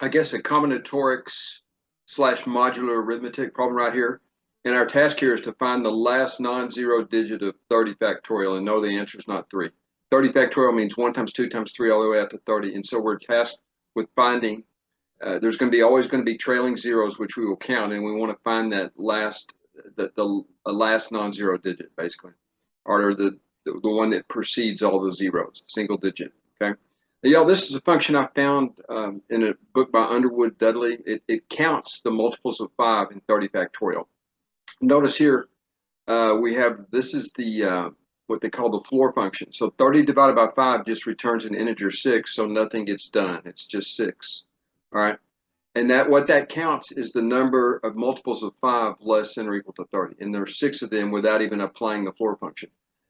I guess, a combinatorics / modular arithmetic problem right here. And our task here is to find the last non-zero digit of 30 factorial, and no, the answer is not 3. 30 factorial means 1 times 2 times 3 all the way out to 30. And so we're tasked with finding, there's going to be always going to be trailing zeros, which we will count, and we want to find that last, the last non-zero digit, basically, or the one that precedes all the zeros, single digit, okay? Yeah, this is a function I found in a book by Underwood Dudley. It counts the multiples of 5 in 30 factorial. Notice here we have, this is the what they call the floor function. So 30 divided by 5 just returns an integer 6, so nothing gets done. It's just 6. All right. And that what that counts is the number of multiples of 5 less than or equal to 30. And there's 6 of them without even applying the floor function.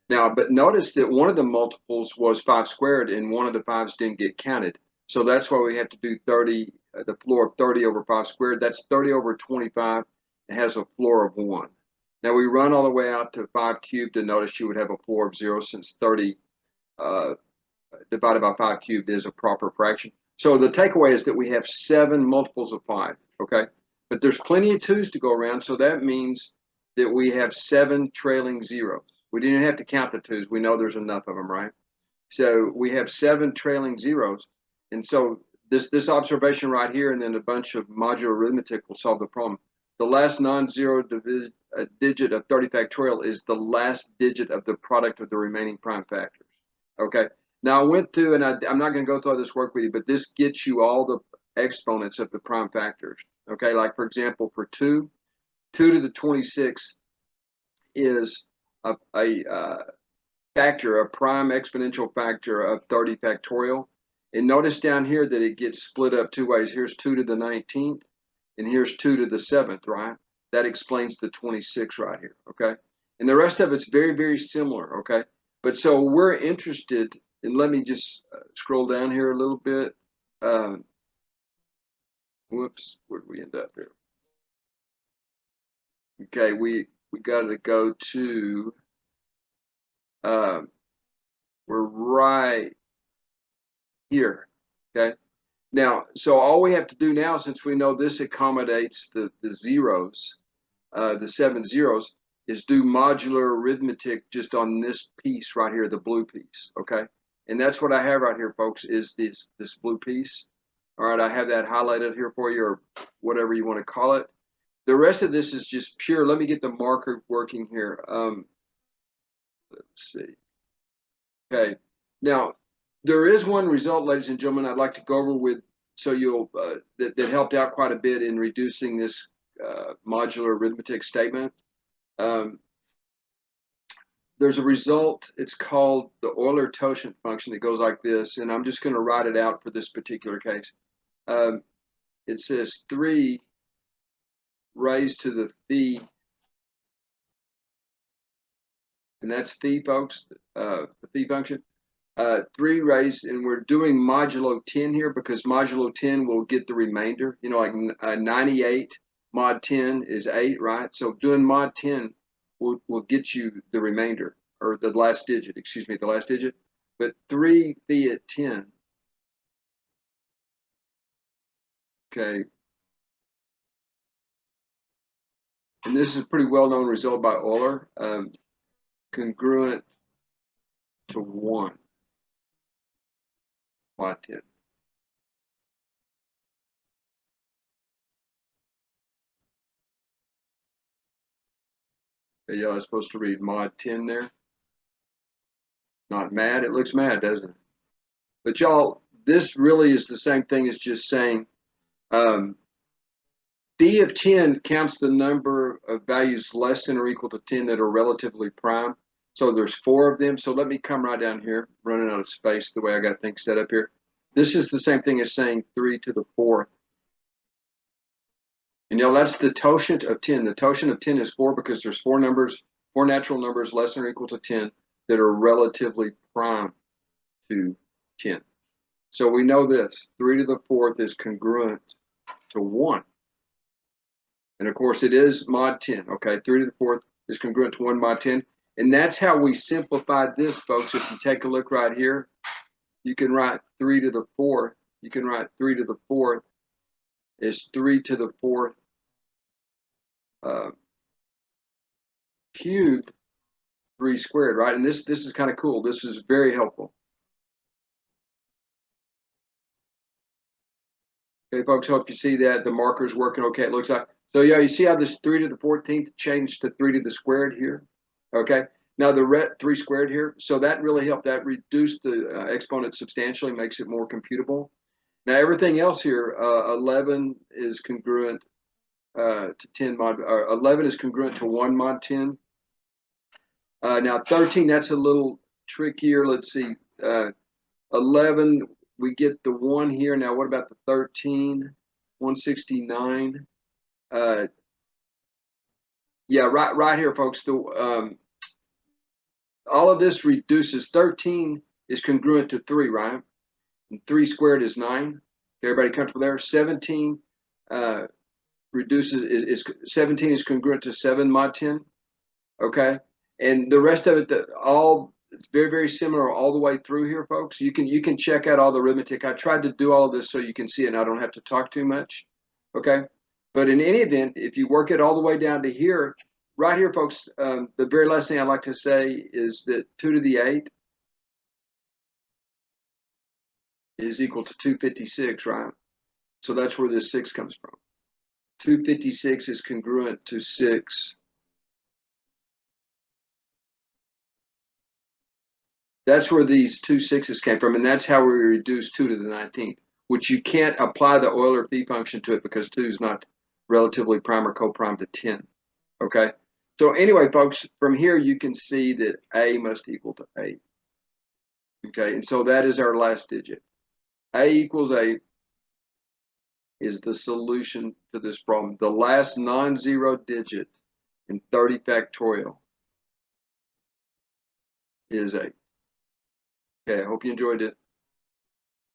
Now, but notice that one of the multiples was 5 squared and one of the 5s didn't get counted. So that's why we have to do 30, the floor of 30 over 5 squared. That's 30 over 25. It has a floor of 1. Now we run all the way out to 5 cubed, and notice you would have a floor of 0 since 30 divided by 5 cubed is a proper fraction. So the takeaway is that we have 7 multiples of 5, okay? But there's plenty of 2's to go around, so that means that we have 7 trailing zeros. We didn't have to count the 2's. We know there's enough of them, right? So we have 7 trailing zeros. And so this observation right here and then a bunch of modular arithmetic will solve the problem. The last non-zero digit of 30 factorial is the last digit of the product of the remaining prime factors. Okay. Now I went through, and I'm not going to go through all this work with you, but this gets you all the exponents of the prime factors. Okay. Like for example, for 2 to the 26 is a factor, a prime exponential factor of 30 factorial. And notice down here that it gets split up 2 ways. Here's 2 to the 19th, and here's 2 to the 7th, right? That explains the 26 right here, okay? And the rest of it's very, very similar, okay? But so we're interested, and let me just scroll down here a little bit. Whoops, where did we end up here? Okay, we got to go to, we're right here, okay? Now, so all we have to do now, since we know this accommodates the zeros, the 7 zeros, is do modular arithmetic just on this piece right here, the blue piece, okay? And that's what I have right here, folks, is this blue piece. All right, I have that highlighted here for you, or whatever you want to call it. The rest of this is just pure. Let me get the marker working here. Let's see. Okay, now, there is one result, ladies and gentlemen, I'd like to go over with, so you'll that helped out quite a bit in reducing this modular arithmetic statement. There's a result. It's called the Euler Totient function that goes like this, and I'm just going to write it out for this particular case. It says 3 raised to the phi, and that's phi, folks, the phi function. 3 raised, and we're doing modulo 10 here because modulo 10 will get the remainder. You know, like 98 mod 10 is 8, right? So doing mod 10 will get you the remainder, or the last digit, excuse me, the last digit. But 3 phi at 10. Okay. And this is a pretty well-known result by Euler, congruent to 1 mod 10. Yeah, I was supposed to read mod 10 there. Not mad. It looks mad, doesn't it? But y'all, this really is the same thing as just saying phi of 10 counts the number of values less than or equal to 10 that are relatively prime. So there's 4 of them. So let me come right down here, running out of space the way I got things set up here. This is the same thing as saying 3 to the 4th. And that's the totient of 10. The totient of 10 is 4 because there's 4 numbers, 4 natural numbers less than or equal to 10 that are relatively prime to 10. So we know this, 3 to the 4th is congruent to 1. And of course it is mod 10, okay? 3 to the 4th is congruent to 1 mod 10. And that's how we simplified this, folks. If you take a look right here, you can write 3 to the 4th. You can write 3 to the 4th is 3 to the 4th cubed 3 squared, right? And this is kind of cool. This is very helpful. Okay, folks, hope you see that. The marker's working okay, it looks like. So yeah, you see how this 3 to the 14th changed to 3 to the squared here? Okay. Now the 3 squared here, so that really helped. That reduced the exponent substantially, makes it more computable. Now everything else here, 11 is congruent to 10 mod, 11 is congruent to 1 mod 10. Now 13, that's a little trickier. Let's see, 11, we get the 1 here. Now what about the 13? 169. Yeah, right here, folks. All of this reduces. 13 is congruent to 3, right? And 3 squared is 9. Everybody comfortable there? 17 reduces 17 is congruent to 7 mod 10. Okay, and the rest of it, it's very, very similar all the way through here, folks. You can check out all the arithmetic. I tried to do all of this so you can see it and I don't have to talk too much. Okay, but in any event, if you work it all the way down to here, right here, folks, the very last thing I'd like to say is that 2 to the 8th is equal to 256, right? So that's where this 6 comes from. 256 is congruent to 6. That's where these 2 6s came from, and that's how we reduce 2 to the 19th, which you can't apply the Euler Phi function to it because 2 is not relatively prime or co-prime to 10. Okay? So anyway, folks, from here you can see that A must equal to 8. Okay, and so that is our last digit. A equals 8 is the solution to this problem. The last non-zero digit in 30 factorial is 8. Okay, I hope you enjoyed it.